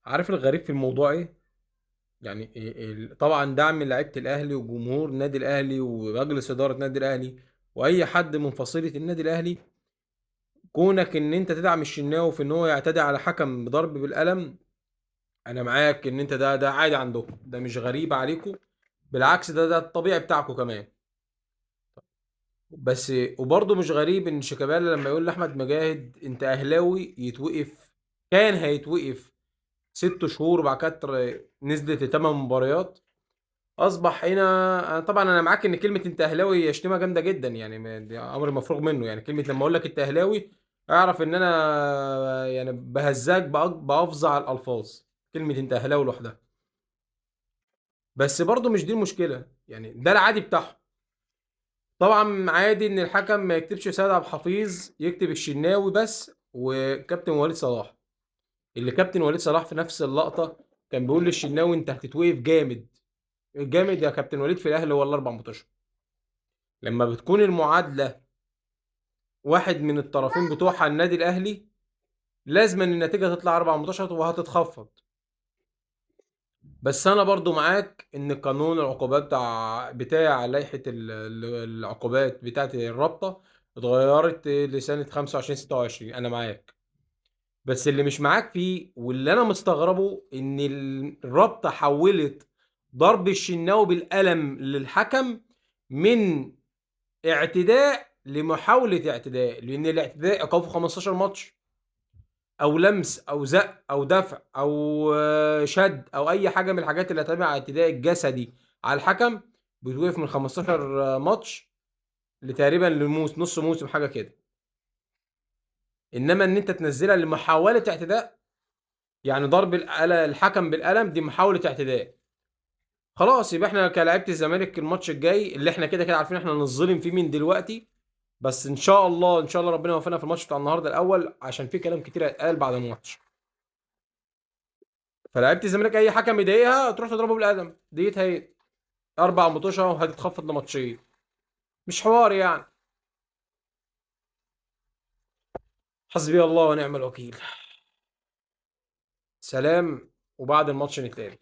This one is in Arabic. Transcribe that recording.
عارف الغريب في الموضوع ايه؟ يعني طبعا دعم لعيبه الاهلي وجمهور النادي الاهلي ومجلس اداره النادي الاهلي واي حد من فصيله النادي الاهلي، كونك ان انت تدعم الشناوي في ان هو يعتدي على حكم بضرب بالقلم. انا معاك ان انت ده عادي عندكم، ده مش غريب عليكم، بالعكس ده الطبيعي بتاعكم كمان. بس وبرضه مش غريب ان شيكابالا لما يقول لاحمد مجاهد انت اهلاوي يتوقف، كان هيتوقف 6 شهور وبعد كده نزلت ل8 مباريات. اصبح هنا طبعا انا معاك ان كلمه انت اهلاوي شتيمه جامده جدا، يعني دي امر مفروغ منه. يعني كلمه لما اقول لك انت اهلاوي اعرف ان انا يعني بهزاك بافظع الالفاظ. كلمه انت اهلاوي لوحدها. بس برضه مش دي المشكله، يعني ده العادي بتاعهم. طبعا عادي ان الحكم ما يكتبش سيد عبد الحفيظ، يكتب الشناوي بس وكابتن وليد صلاح. اللي كابتن وليد صلاح في نفس اللقطه كان بيقول للشناوي انت هتتوقف جامد. جامد يا كابتن وليد في الاهلي ولا 4 ماتشات. لما بتكون المعادله واحد من الطرفين بتوعها النادي الاهلي، لازم ان النتيجه تطلع 4 ماتشات وهتتخفض. بس انا برضو معاك ان قانون العقوبات بتاع لائحه العقوبات بتاعت الرابطه اتغيرت لسنه 25 26. انا معاك. بس اللي مش معاك فيه واللي انا مستغربه ان الرابطه حولت ضرب الشناوي بالقلم للحكم من اعتداء لمحاولة اعتداء، لأن الاعتداء إيقافه 15 ماتش، أو لمس أو زق أو دفع أو شد أو أي حاجة من الحاجات اللي تابعة على الاعتداء الجسدي على الحكم، بتوقف من 15 ماتش لتقريبا نص موسم حاجة كده. إنما إن أنت تنزلها لمحاولة اعتداء، يعني ضرب الحكم بالقلم دي محاولة اعتداء. خلاص يبقى احنا كلاعيبه الزمالك الماتش الجاي اللي احنا كده كده عارفين احنا نظلم فيه من دلوقتي، بس ان شاء الله ان شاء الله ربنا يوفقنا في الماتش بتاع النهارده الاول، عشان في كلام كتير هيتقال بعد الماتش. فلعيبه الزمالك اي حكم يضايقها تروح تضربه بالقدم ديت، هي 4 ماتشات وهتتخفض لماتشين. مش حوار يعني. حسبي الله ونعم الوكيل. سلام. وبعد الماتش نتقابل.